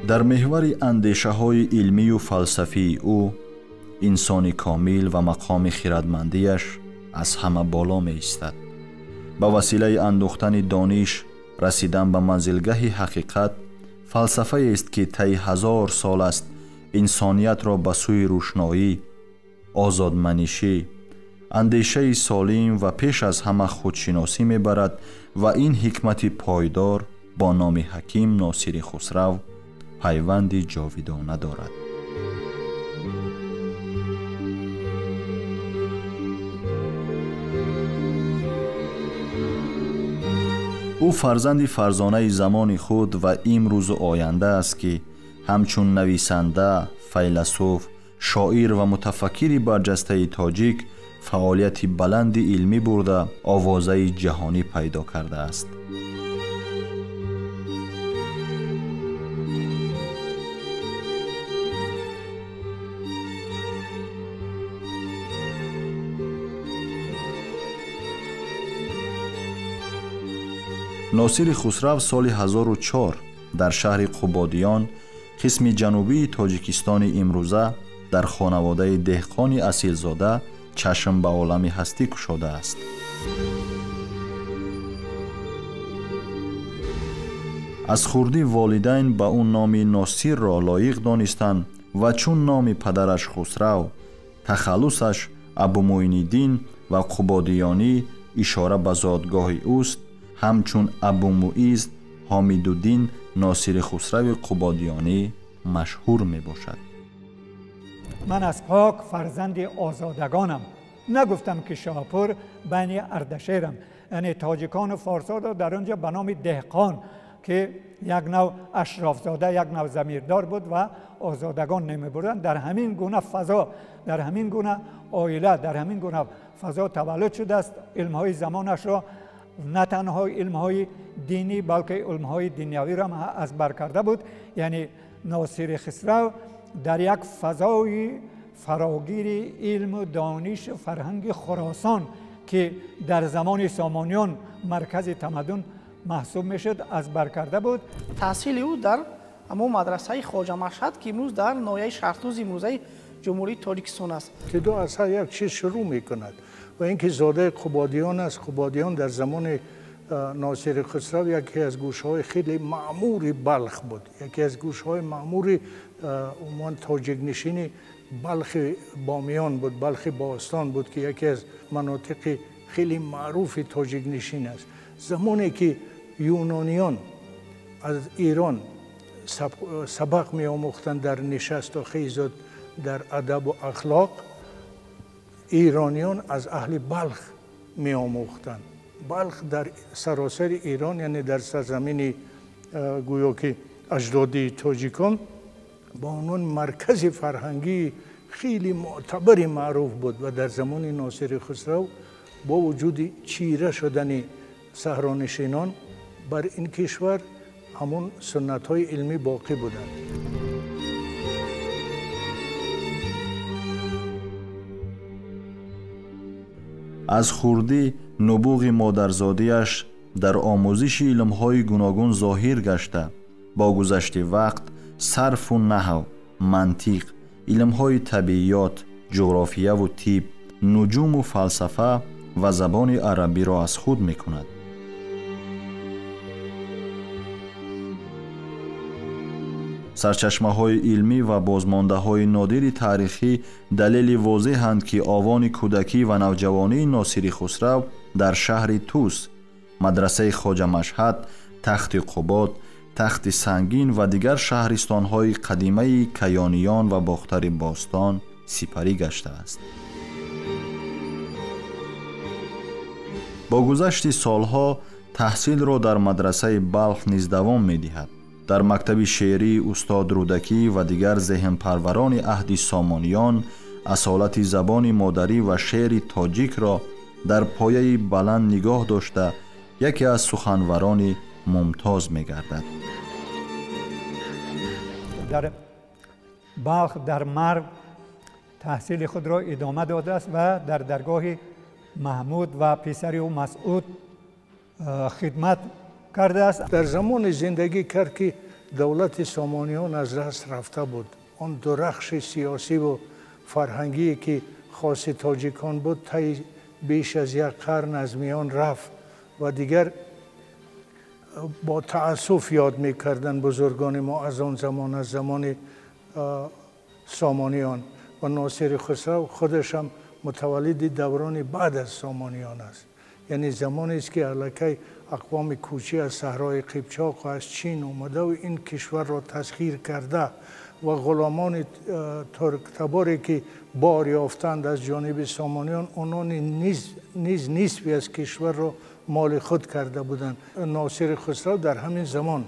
در محور اندیشه‌های علمی و فلسفی او انسان کامل و مقام خردمندیش از همه بالا می ایستد. با وسیله اندوختن دانش رسیدن به منزلگاه حقیقت فلسفه است که طی 1000 سال است انسانیت را به سوی روشنایی، آزادمنشی، اندیشه سالم و پیش از همه خودشناسی می برد و این حکمت پایدار با نام حکیم ناصر خسرو پیوندی جاودانه دارد. او فرزند فرزانه زمان خود و امروز و آینده است که همچون نویسنده، فیلسوف، شاعر و متفکر برجسته تاجیک فعالیت بلند علمی برده آوازه جهانی پیدا کرده است. ناصر خسرو سال 1004 در شهر قبادیان قسم جنوبی تاجیکستان امروزه در خانواده دهقان اصیلزاده چشم به عالم هستی گشوده است. از خردی والدین به اون نام ناصر را لایق دانستند و چون نام پدرش خسرو، تخلصش ابو معین‌الدین و قبادیانی اشاره به زادگاه اوست، همچون ابو معیز حمیدالدین ناصر خسرو قبادیانی مشهور می باشد. من از پاک فرزند آزادگانم. نگفتم که شاپور بین اردشیرم، یعنی تاجیکان و فارسا را در آنجا به نام دهقان که یک نوع اشرافزاده، یک نوع ضمیردار بود و آزادگان نمی بردند. در همین گونه فضا، در همین گونه عائله، در همین گونه فضا تولد شده است. علمهای زمانش را نه تنها علمهای دینی بلکه علمهای دنیوی را از بر کرده بود. یعنی ناصر خسرو در یک فضای فراگیر علم و دانش و فرهنگ خراسان که در زمان سامانیان مرکز تمدن محسوب میشد از بر کرده بود. تحصیل او در همون مدرسه خواجه مشهد که امروز در ناحیه شهرتوز امروزه جمهوری تاجیکستان است. که دو از هر یک چیز شروع میکند و اینکه زاده قبادیان است. قبادیان در زمان ناصر خسرو یکی از گوشهای خیلی معمور بلخ بود، یکی از گوشهای معمور عمان تاجیک نشین بلخ بامیان بود، بلخ باستان بود که یکی از مناطق خیلی معروف تاجیک نشین است. زمانی که یونانیان از ایران سبق می آموختند در نشست و خیزات در ادب و اخلاق، ایرانیان از اهل بلخ می آموختند. بلخ در سراسر ایران، یعنی در سرزمین گویا که اجدادی تاجیکان، با عنوان مرکز فرهنگی خیلی معتبر معروف بود و در زمان ناصر خسرو با وجود چیره شدن صحرانشینان بر این کشور همون سنت های علمی باقی بودند. از خردی نبوغ مادرزادیش در آموزش علمهای گوناگون ظاهر گشته، با گذشت وقت صرف و نحو، منطق، علمهای طبیعیات، جغرافیه و طب، نجوم و فلسفه و زبان عربی را از خود می کند. سرچشمه‌های علمی و بازمانده‌های نادر تاریخی دلیل واضح‌اند که آوان کودکی و نوجوانی ناصر خسرو در شهر توس، مدرسه خواجه مشهد، تخت قباد، تخت سنگین و دیگر شهرستان‌های قدیمی کیانیان و باختر باستان سپری گشته است. با گذشت سالها تحصیل را در مدرسه بلخ نیز دوام می‌دهد. در مکتب شعری استاد رودکی و دیگر ذهن پروران عهد سامانیان اصالت زبان مادری و شعر تاجیک را در پایه بلند نگاه داشته یکی از سخنوران ممتاز می‌گردد. در بلخ در مرو تحصیل خود را ادامه داده است و در درگاه محمود و پسر او مسعود خدمت کرده است. در زمان زندگی کرد که دولت سامانیان از دست رفته بود. آن درخش سیاسی و فرهنگی که خاص تاجیکان بود طی بیش از 1 قرن از میان رفت و دیگر با تأسف یاد میکردن بزرگان ما از آن زمان، از زمان سامانیان. و ناصر خسرو خودش هم متولد دوران بعد از سامانیان است. یعنی زمانی است که الکی اقوام کوچی از صحرای قیپچاق و از چین اومده و این کشور را تسخیر کرده و غلامان ترک تباری که بار یافتند از جانب سامانیان، آنان نیز نصفی از کشور را مال خود کرده بودند. ناصر خسرو در همین زمان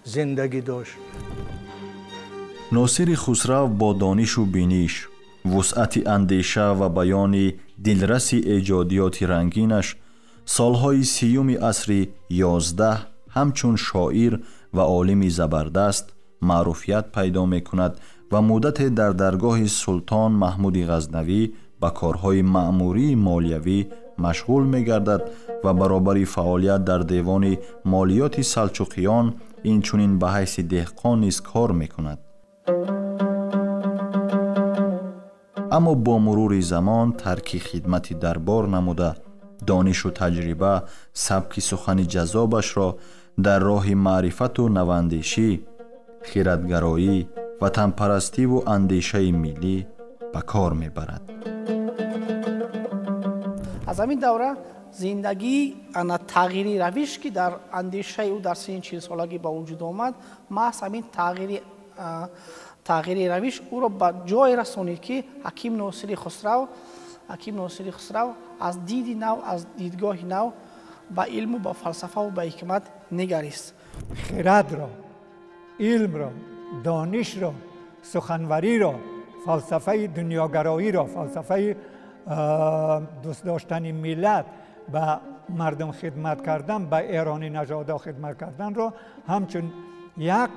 زندگی داشت. ناصر خسرو با دانش و بینش، وسعت اندیشه و بیان دلرس ایجادیات رنگینش سالهای 30 عصر 11 همچون شاعر و عالم زبردست معروفیت پیدا می کند و مدت در درگاه سلطان محمود غزنوی به کارهای مأموری مالیوی مشغول می گردد و برابر فعالیت در دیوان مالیات سلجوقیان اینچنین به حیث دهقان نیز کار می کند. اما با مرور زمان ترک خدمت دربار نموده، دانش و تجربه سبک سخن جذابش را در راه معرفت و نواندیشی، خیرتگرایی، وطن پرستی و اندیشه ملی به کار میبرد. از همین دوره زندگی انا تغییری روش که در اندیشه او در سن 40 سالگی با وجود آمد، محض همین تغییری روش او را به جای رسانید که حکیم ناصر خسرو از دید نو، از دیدگاه نو به علم و به فلسفه و به حکمت نگریست. خرد را، علم را، دانش را، سخنوری را، فلسفه دنیاگرایی را، فلسفه دوست داشتن ملت، به مردم خدمت کردن، به ایران نژادها خدمت کردن را همچون یک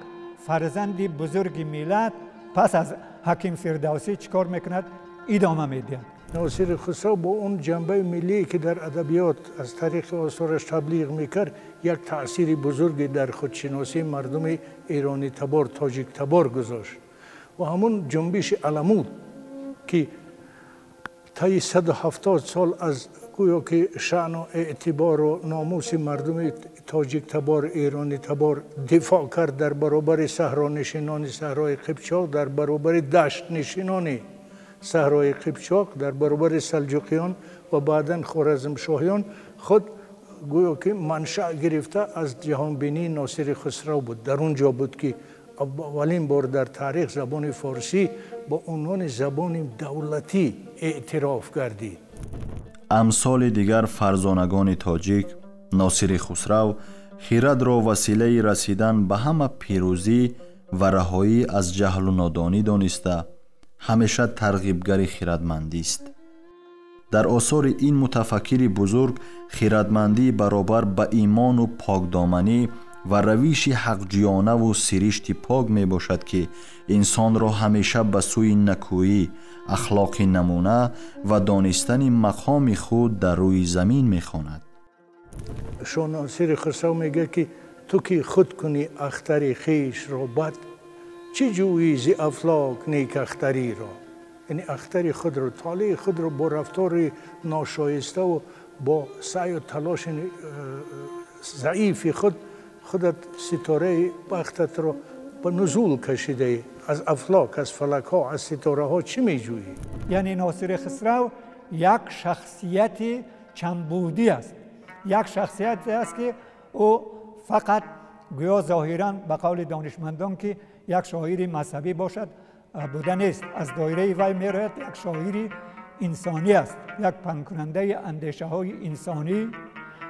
فرزند بزرگ ملت پس از حکیم فردوسی چیکار میکند؟ ادامه میدهد. ناصر خسرو با اون جنبه ملی که در ادبیات از طریق آثارش تبلیغ میکرد یک تأثیر بزرگی در خودشناسی مردم ایرانی تبار، تاجیک تبار گذاشت و همون جنبش علمود که طی 170 سال از گویا که شأن و اعتبار و ناموس مردم تاجیک تبار، ایرانی تبار دفاع کرد در برابر صحرانشینان صحرای قیپچاق، در برابر دشت نشینان صحرای قیپچاق، در برابر سلجوقیان و بعداً خوارزمشاهیان، خود گویا که منشأ گرفته از جهانبینی ناصر خسرو بود. در اونجا بود که اولین بار در تاریخ زبان فارسی با عنوان زبان دولتی اعتراف گردید. امثال دیگر فرزانگان تاجیک، ناصر خسرو خرد را وسیله رسیدن به همه پیروزی و رهایی از جهل و نادانی دانسته، همیشه ترغیبگر خردمندی است. در آثار این متفکر بزرگ خردمندی برابر به ایمان و پاکدامنی و روش حقجویانه و سرشت پاک می باشد که انسان را همیشه به سوی نکویی، اخلاق نمونه و دانستن مقام خود در روی زمین می خواند. شاه ناصر خسرو میگه که تو که خود کنی اختر خویش را بد، چه جویی ز افلاک نیک اختری را. یعنی اختر خود را، طالع خود را با رفتار ناشایسته و با سعی و تلاش ضعیف خودت ستاره بختت را به نزول کشیده. از افلاک، از فلک ها، از ستاره ها چی می جویی؟ یعنی ناصر خسرو یک شخصیت چندبعدی است. یک شخصیت است که او فقط گویا ظاهراً به قول دانشمندان که یک شاعر مذهبی باشد بوده نیست. از دایره وی میراید یک شاعر انسانی است، یک پنهان کننده اندیشه های انسانی،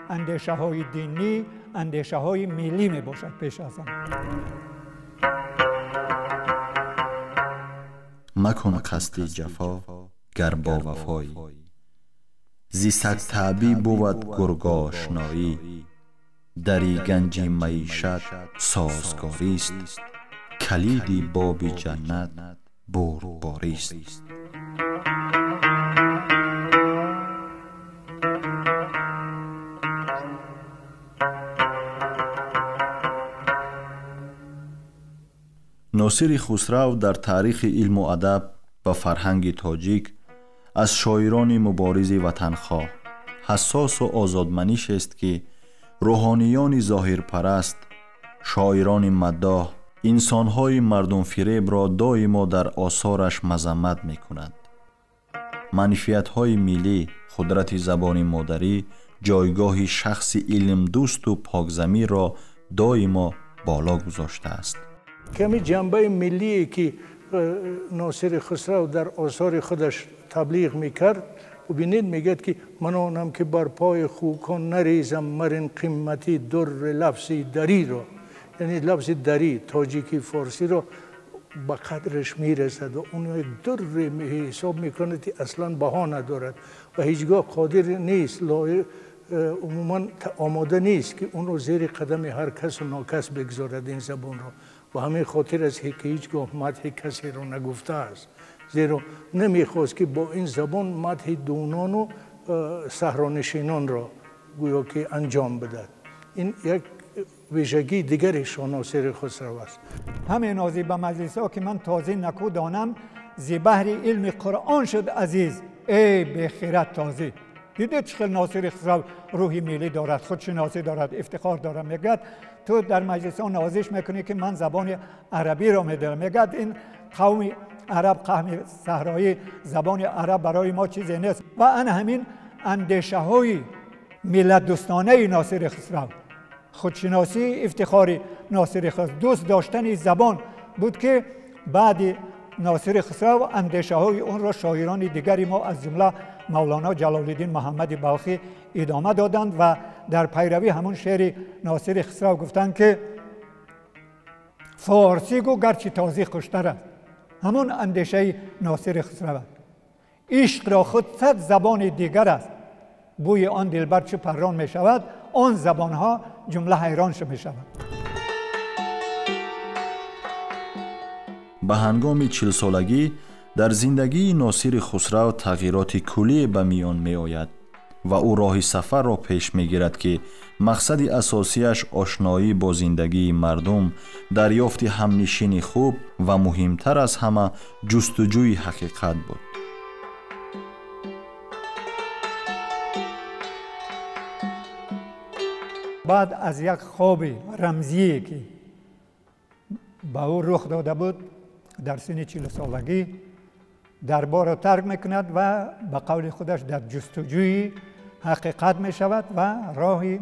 اندیشه های دینی، اندیشه های ملی می باشد پیش از آن. مکن قصد جفا گر با وفایی، زی سگ تعبی بود گرگ آشنایی، دری گنج معیشت سازگاری است، کلید باب جنت بردباری است. ناصر خسرو در تاریخ علم و ادب و فرهنگ تاجیک از شاعران مبارز وطنخواه، حساس و آزادمنیش است که روحانیان ظاهرپرست، شاعران مداح، انسانهای مردم فریب را دائما در آثارش مذمت می کند. منفیت‌های ملی، قدرت زبان مادری، جایگاه شخص علم دوست و پاکزمی را دائما بالا گذاشته است. کمی جنبه ملی که ناصر خسرو در آثار خودش تبلیغ میکرد و بینید میگد که من آنم که بر پای خوکان نریزم مرین قیمتی در لفظی دری را، یعنی لفظ دری تاجیکی فارسی را به قدرش میرسد و اون یک در حساب میکنه که اصلا بها ندارد و هیچگاه قادر نیست، عموما آماده نیست که اون رو زیر قدم هر کس و ناکس بگذارد این زبان را. و همین خاطر است که هیچگاه مدح کسی را نگفته است، زیرا نمیخواست که با این زبان مدح دونان و صحرانشینان را گویا که انجام بدهد. این یک ویژگی دیگری ناصر خسرو است. همین نازی به مجلس ها که من تازه نکو دانم زی بحر علم قرآن شد عزیز ای بخیرت تازه. دیده چقدر ناصر خسرو روحی ملی دارد، خودشناسی دارد، افتخار دارد. میگد تو در مجلس ها نازش میکنی که من زبان عربی را میدارم. میگد این قوم عرب، قوم صحرایی، زبان عرب برای ما چیزی نیست. و ان همین اندیشه های ملت دوستانه ناصر خسرو، خودشناسی، افتخاری ناصر خسرو، دوست داشتن زبان بود که بعد ناصر خسرو اندیشه های اون را شاعران دیگری ما از جمله مولانا جلال الدین محمد بلخی ادامه دادند و در پیروی همون شعر ناصر خسرو گفتند که فارسی گو گرچه تازه خوشتر است. همون اندیشه ناصر خسرو است. عشق را خود صد زبان دیگر است، بوی آن دلبر چه پران می شود، آن زبان ها جمله حیران می شود. به هنگام 40 سالگی در زندگی ناصر خسرو تغییرات کلی به میان می آید و او راه سفر را پیش می گیرد که مقصد اساسیش آشنایی با زندگی مردم، دریافت همنشین خوب و مهمتر از همه جستجوی حقیقت بود. بعد از یک خواب رمزی که به او رخ داده بود در سن 40 سالگی، دربار را ترک میکند و به قول خودش در جستجوی حقیقت می شود و راهی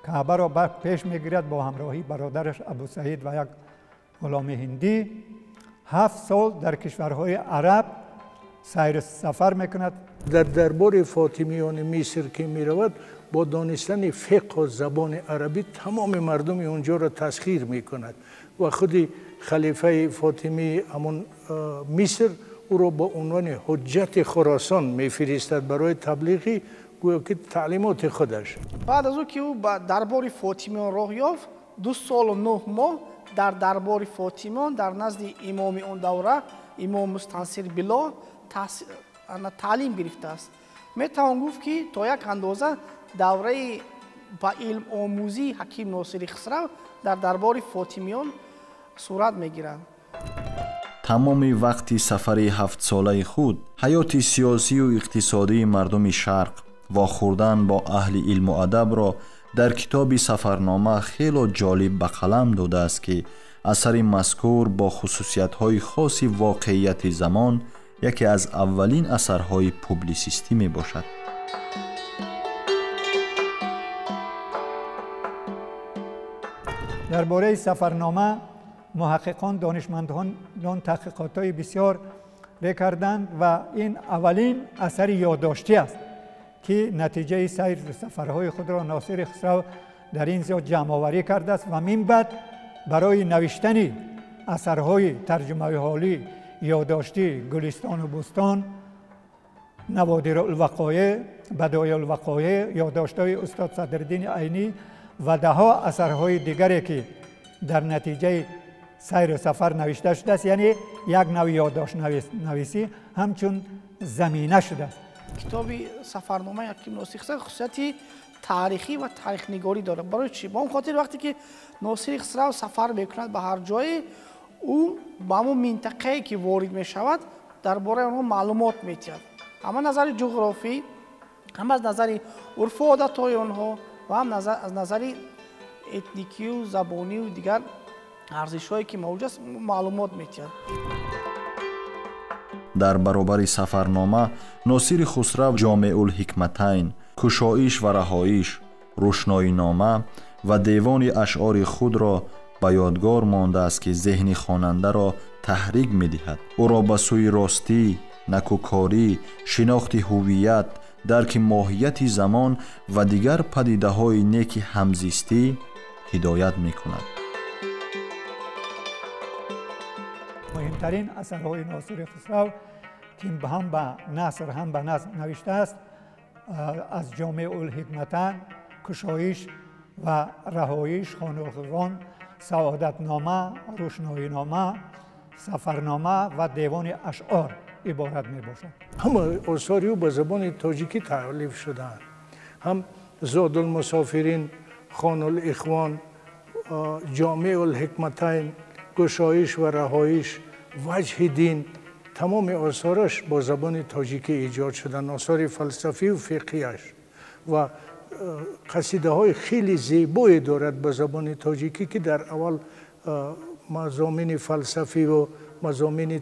کعبه را پیش میگیرد با همراهی برادرش ابو سعید و یک غلام هندی. 7 سال در کشورهای عرب سیر سفر میکند. در دربار فاطمیان مصر که می رود با دانستن فقه و زبان عربی تمام مردم اونجا را تسخیر می کند و خود خلیفه فاطمی همون مصر او را با عنوان حجت خراسان می فرستد برای تبلیغی گویا که تعلیمات خودش. بعد از او که او به دربار فاطمیان راه یافت، 2 سال و 9 ماه در دربار فاطمیان در نزد امام اون دوره امام مستنصر بالله تعلیم گرفته است. می توان گفت که تا یک اندازه دوره با علم آموزی حکیم ناصر خسرو در دربار فاطمیان صورت می گیرد. تمام وقت سفر 7 ساله خود حیات سیاسی و اقتصادی مردم شرق و خوردن با اهل علم و ادب را در کتاب سفرنامه خیلی جالب به قلم داده است که اثر مذکور با خصوصیت‌های خاص واقعیت زمان یکی از اولین اثرهای پوبلیسیستی می باشد. درباره سفرنامه محققان، دانشمندان تحقیقات‌های بسیار کردند و این اولین اثر یادداشتی است که نتیجه سیر سفرهای خود را ناصر خسرو در اینجا جمع آوری کرده است و من بعد برای نوشتن اثرهای ترجمه حالی، یادداشتی گلستان و بستان، نوادر الوقایع، بدایع الوقایع، یادداشت‌های استاد صدرالدین عینی و ده‌ها اثرهای دیگری که در نتیجه سیر سفر نوشته شده است، یعنی یک نوع یادداشت نویسی همچون زمینه شده است. کتاب سفرنامه حکیم ناصر خسرو خصوصیت تاریخی و تاریخ نگاری داره. برای چی؟ با اون خاطر وقتی که ناصر خسرو سفر میکند به هر جای، او با همون منطقه‌ای که وارد می شود درباره آنها معلومات می‌دهد. هم از نظر جغرافی، هم از نظر عرف و عادت‌های آنها و هم از نظر اتنیکی و زبانی و دیگر ارزش‌هایی که موجود است معلومات می‌دهد. در برابر سفرنامه ناصر خسرو جامع الحکمتین، کشایش و رهایش، روشنایی نامه و دیوان اشعار خود را به یادگار مانده است که ذهن خواننده را تحریک می‌دهد. او را به سوی راستی، نکوکاری، شناخت هویت، درک ماهیت زمان و دیگر پدیده‌های نیک همزیستی هدایت می‌کند. مهمترین اثرهای ناصر خسرو که هم به نثر هم به نظم نوشته است از جامع الحکمتین، کشایش و رهایش، خانقوان، سعادت نامه، روشنایی نامه، سفرنامه و دیوان اشعار عبارت می باشد. همه آثار او به زبان تاجیکی تألیف شدند. هم زاد المسافرین، خان الاخوان، جامع الحکمتین، کشایش و رهایش، وجه دین، تمام آثارش با زبان تاجیکی ایجاد شدند. آثار فلسفی و فقهیش و قصیده های خیلی زیبایی دارد به زبان تاجیکی که در اول مضامین فلسفی و مضامین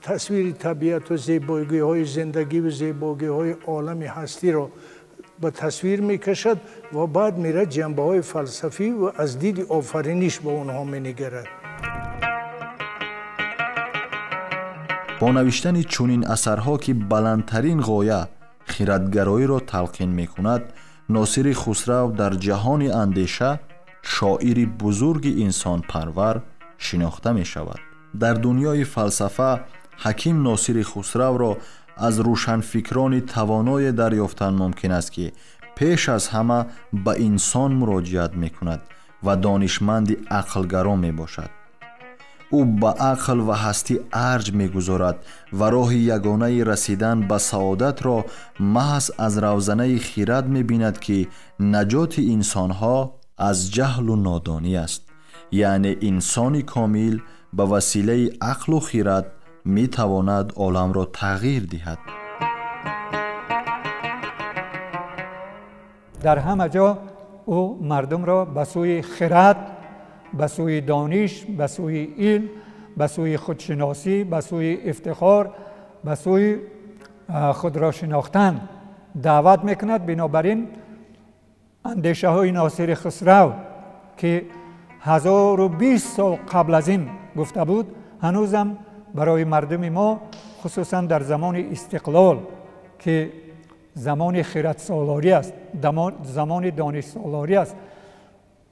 تصویر طبیعت و زیبایی های زندگی و زیبایی های عالم هستی را به تصویر میکشد و بعد میره جنبه های فلسفی و از دید آفرینش به اونها مینگرد. با نوشتن چنین اثرها که بلندترین غایه خردگرایی را تلقین میکند، ناصر خسرو در جهان اندیشه شاعری بزرگ انسان پرور شناخته می شود. در دنیای فلسفه حکیم ناصر خسرو را از روشنفکران توانای دریافتن ممکن است که پیش از همه به انسان مراجعت می کند و دانشمند عقلگرا می باشد. او به عقل و هستی ارج می گذارد و راه یگانه رسیدن به سعادت را محض از روزنه خرد می بیند که نجات انسان ها از جهل و نادانی است. یعنی انسان کامل به وسیله عقل و خرد می تواند عالم را تغییر دهد. در همه جا او مردم را به سوی خرد، به سوی دانش، به سوی علم، به سوی خودشناسی، به سوی افتخار، به سوی خود را شناختن دعوت میکند. بنابراین اندیشه های ناصر خسرو که 1020 سال قبل از این گفته بود، هنوزم برای مردم ما خصوصا در زمان استقلال که زمان خرد سالاری است، زمان دانش سالاری است،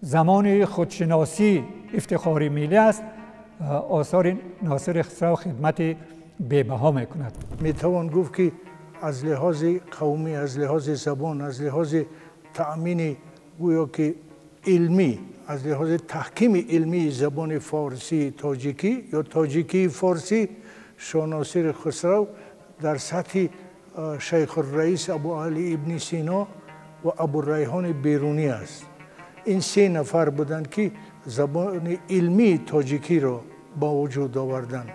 زمان خودشناسی افتخار ملی است، آثار ناصر خسرو خدمت بی‌بها میکند. میتوان گفت که از لحاظ قومی، از لحاظ زبان، از لحاظ تأمین گویا که علمی، از لحاظ تحکیم علمی زبان فارسی تاجیکی یا تاجیکی فارسی، شاه ناصر خسرو در سطح شیخ الرئیس ابو علی ابن سینا و ابو ریحان بیرونی است. این سه نفر بودند که زبان علمی تاجیکی را با وجود آوردند.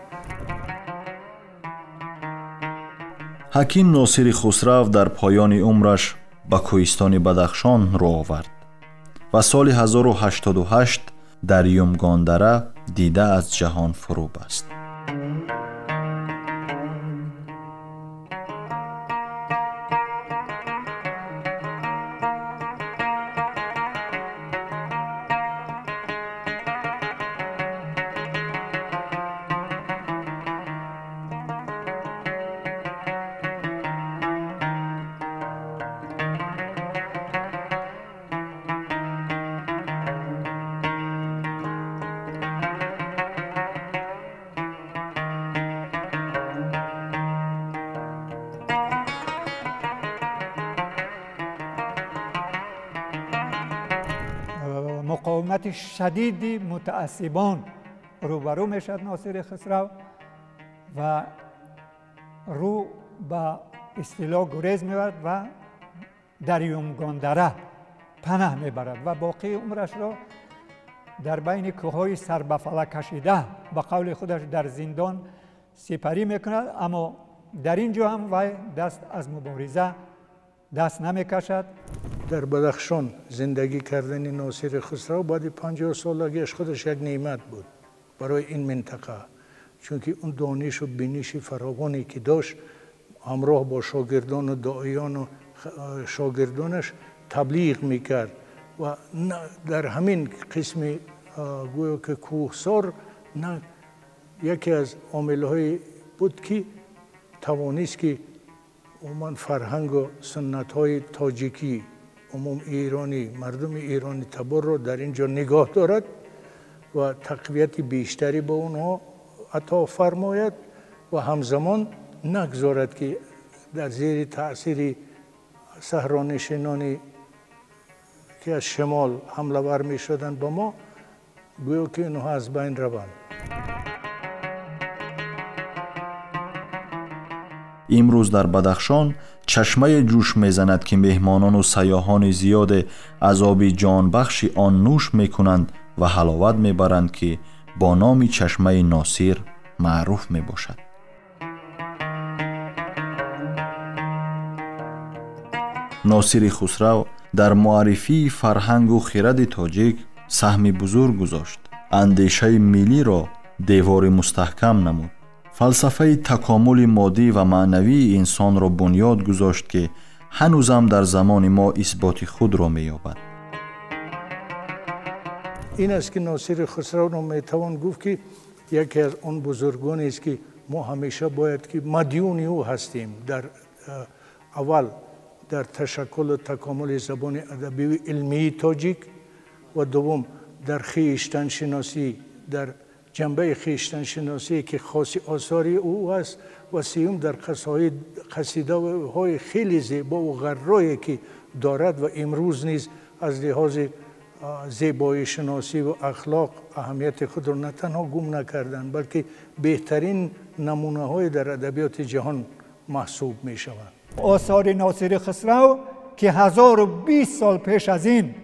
حکیم ناصر خسرو در پایان عمرش به کوهستان بدخشان رو آورد و سال 1088 در یمگاندره دیده از جهان فرو بست. مقاومت شدید متعصبان روبرو میشد ناصر خسرو و رو به اصطلاح گریز میبرد و در یمگاندره پناه میبرد و باقی عمرش را در بین کوههای سر به فلک کشیده به قول خودش در زندان سپری میکند، اما در اینجا هم وی دست از مبارزه دست نمیکشد. در بدخشان زندگی کردن ناصر خسرو بعد 50 سالگیش خودش یک نعمت بود برای این منطقه، چون که اون دانش و بینش فراوانی که داشت همراه با شاگردان و داعیان و شاگردانش تبلیغ میکرد و در همین قسم گویا که کوهسار نه یکی از عامل‌های بود که توانست که عموما فرهنگ و سنت‌های تاجیکی عموم ایرانی مردم ایرانی تبار را در اینجا نگاه دارد و تقویت بیشتری به اونها عطا فرماید و همزمان نگذارد که در زیر تأثیر صحرانشینانی که از شمال حمله ور می شدند به ما گویا که اینها از بین روند. امروز در بدخشان چشمه جوش میزند که مهمانان و سیاحان زیاد از آب جانبخش آن نوش میکنند و حلاوت میبرند که با نام چشمه ناصر معروف میباشد. ناصر خسرو در معرفی فرهنگ و خرد تاجیک سهم بزرگ گذاشت. اندیشه ملی را دیوار مستحکم نمود. فلسفه تکامل مادی و معنوی انسان را بنیاد گذاشت که هنوزم در زمان ما اثبات خود را می‌یابد. این است که ناصر خسرو را میتوان گفت که یکی از آن بزرگانی است که ما همیشه باید که مدیون او هستیم. در اول در تشکل و تکامل زبان ادبی و علمی تاجیک و دوم در خویشتن شناسی، در جنبه خویشتن شناسی که خاص آثاری او است و سیوم در قصیده های خیلی زیبا و غرایی که دارد و امروز نیز از لحاظ زیبایی شناسی و اخلاق اهمیت خود را نه تنها گم نکردند بلکه بهترین نمونه های در ادبیات جهان محسوب می شوند. آثار ناصر خسرو که 1020 سال پیش از این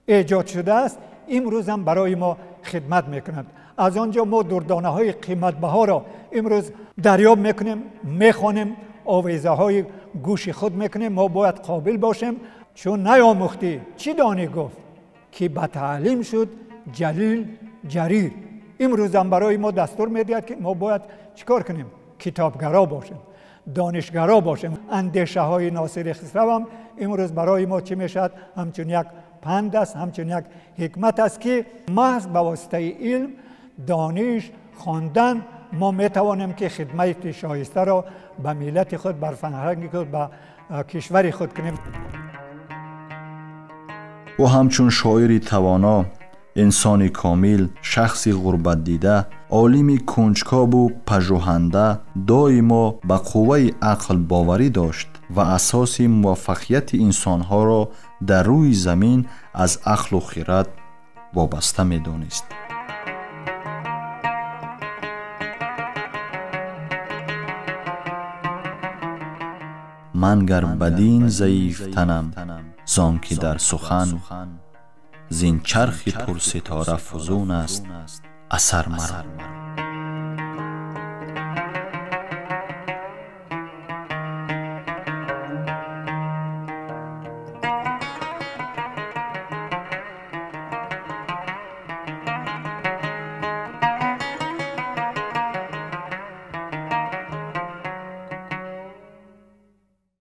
ایجاد شده است امروز هم برای ما خدمت میکنند. از آنجا ما دردانه های قیمت بها را امروز دریاب میکنیم، میخوانیم، آویزه های گوش خود میکنیم. ما باید قابل باشیم، چون نیاموختی چی دانی گفت که به تعلیم شد جلیل جریر. امروز هم برای ما دستور میدهد که ما باید چیکار کنیم؟ کتابگرا باشیم، دانشگرا باشیم. اندیشه های ناصر خسرو هم امروز برای ما چی میشد؟ همچون یک پند است، همچون یک حکمت است که محض به واسطه علم، دانش، خواندن ما میتوانیم که خدمت شایسته را به ملت خود، بر فرهنگ خود، به کشور خود کنیم. و همچون شاعری توانا، انسانی کامل، شخصی غربت دیده، عالمی کنجکاو و پژوهنده، دائما به قوه عقل باوری داشت و اساس موفقیت انسانها را در روی زمین از عقل و خرد وابسته می‌دانست. من گر بدین ضعیف تنم زان که در سخن زین چرخ پر ستاره فزون است اثر مرا.